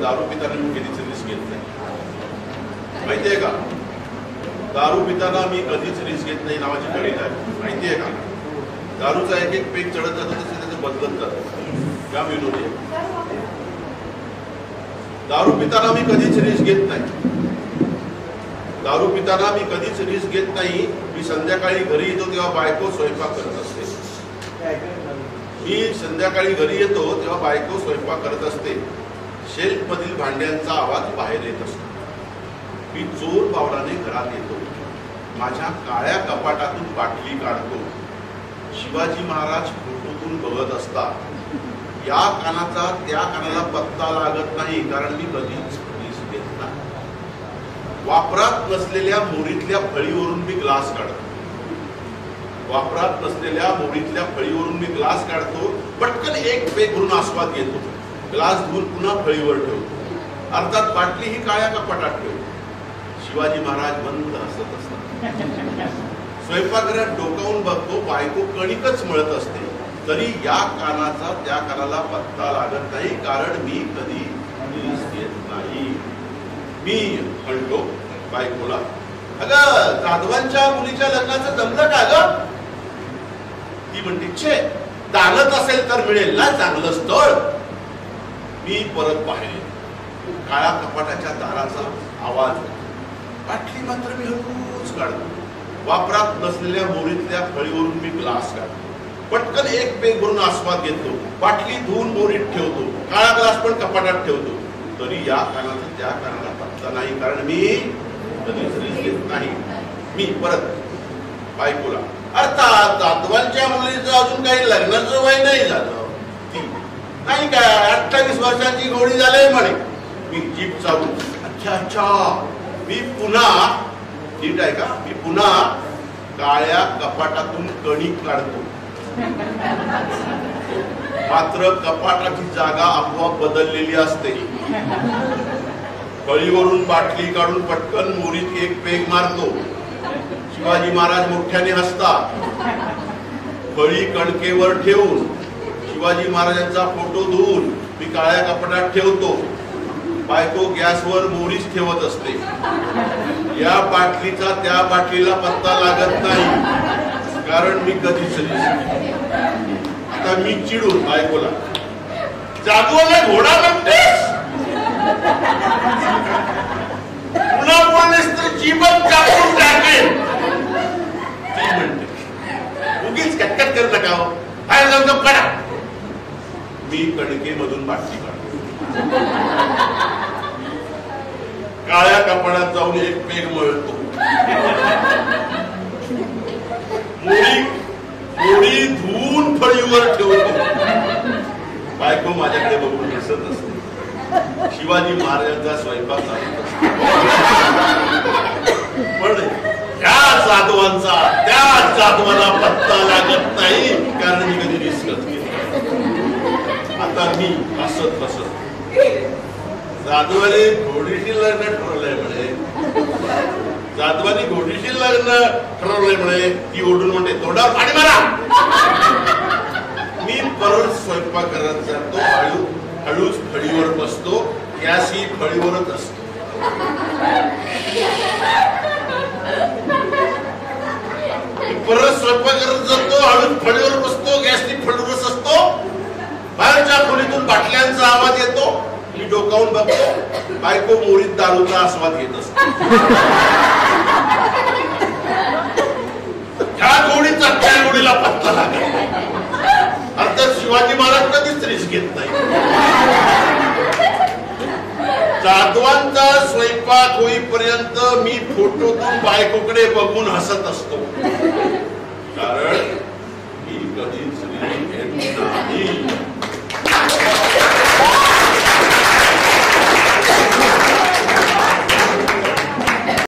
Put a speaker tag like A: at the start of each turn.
A: दारू पिताना मी कधीच रिस्क घेत नाही. माहितीये का? दारू पिताना मी कधीच रिस्क घेत नाही नावाची कविता आहे. माहितीये का? दारूचा एक एक पेग चढत जातो तसे त्याचं बदलत जातं. का विनोदी आहे? दारू पिताना मी कधीच रिस्क घेत नाही. दारू पिताना मी कधीच रिस्क घेत नाही. मी संध्याकाळी घरी येतो तेव्हा बायको स्वयंपाक करत असते. मी संध्याकाळी घरी येतो तेव्हा बायको स्वयंपाक करत असते. शेल्फ मधील भांड्यांचा आवाज बाहेर येत असतो. मी चोर बावराने घरात येतो. माझ्या काळ्या कपाटातून बाटली काढतो. शिवाजी महाराज फोटोतून बघत असतात. या कानाचा त्या कानाला पत्ता लागत नाही कारण मी कधीच रिस्क घेत नाही. वापरात नसलेल्या मोरीतल्या फळीवरून मी ग्लास काढतो. वापरात नसलेल्या मोरीतल्या फळीवरून मी ग्लास काढतो. पटकन एक पेग भरून आस्वाद घेतो. ग्लास धुवून पुन्हा फळीवर ठेवतो. अर्थात बाटली ही काळ्या कपाटात ठेवतो. शिवाजी महाराज मंद हसत असतात. स्वयंपाकघरात डोकावून बघतो. बायको कणिकच मळत असते. तरी या कानाचा त्या कानाला पत्ता लागत नाही कारण मी कधी रिस्क घेत नाही. मी म्हणतो बायकोला, अगं जाधवांच्या मुलीच्या लग्नाचं जमलं का ग? ती म्हणते, छे, दानत असेल तर मिळेल ना चांगलं स्थळ. मी परत बाहेर. काळ्या कपाटाच्या दाराचा आवाज. बाटली मात्र मी हळूच काढतो. वापरात नसलेल्या मोरीतल्या फळीवरून मी ग्लास काढतो. पटकन एक पेग भरून आस्वाद घेतो. बाटली धुवून मोरीत ठेवतो. काळा ग्लास पण कपाटात ठेवतो. तरी या कानाचा त्या कानाला पत्ता नाही कारण मी कधीच रिस्क घेत नाही. मी परत बायकोला, अर्थात जाधवांच्या मुलीचं अजून काही लग्नाचं वय नाही झालं. ती नाही काय 28 वर्षांची गोळी झाली म्हणे. मी जीप चालू. अच्छा अच्छा. मी पुन्हा, ठीक आहे का, मी पुन्हा काळ्या कपाटातून कणिक काढतो. मात्र कपाटाची जागा आपोआप बदललेली असते. फळीवरून बाटली काढून पटकन मोरीत एक पेग मारतो. शिवाजी महाराज मोठ्याने हसतात. फळी कणकेवर ठेवून शिवाजी महाराजांचा फोटो धुवून मी काळ्या कपाटात ठेवतो. बायको गॅसवर मोरीच ठेवत असते. या बाटलीचा त्या बाटलीला पत्ता लागत नाही कारण मी कधीच रिस्क. आता मी चिडून बायकोला, जाधवाला घोडा म्हणतेस? पुन्हा बोललेस तर जीवन कापून टाकेल. ती म्हणते, उगीच कटकट करू नका, बाहेर जाऊन गप्प काढा. मी कणकेमधून बाटली काढतो. काळ्या कपाटात जाऊन एक पेग मळतो. मोरी धुवून फळीवर ठेवतो. बायको माझ्याकडे बघून हसत असते. शिवाजी महाराजांचा स्वयंपाक चालत असतो. पण त्या जाधवाला पत्ता लागत नाही कारण मी कधी रिस्कच घेत. आता मी हसत जाधवाने घोडीशी लग्न ठरवलंय म्हणे. जाधवानी घोडीशी लग्न ठरवलंय म्हणे. ती ओढून म्हणते, तोंडावर पाणी मारा. मी परत स्वयंपाक करत जातो. हळूच फळीवर बसतो. गॅस ही फळीवरच असतो. परत स्वयंपाक करत जातो. हळूच फळीवर बसतो. गॅस ही फळीवरच असतो. बाहेरच्या खोलीतून बाटल्यांचा आवाज येतो. मी डोकावून बघतो. बायको मोरीत दारूचा आस्वाद घेत असते. ह्या गोडीचा त्या गोडीला पत्ता लागला. अर्थात शिवाजी महाराज कधीच रिस्क घेत नाही. जाधवांचा स्वयंपाक होईपर्यंत मी फोटोतून बायकोकडे बघून हसत असतो कारण मी कधीच रिस्क घेत नाही.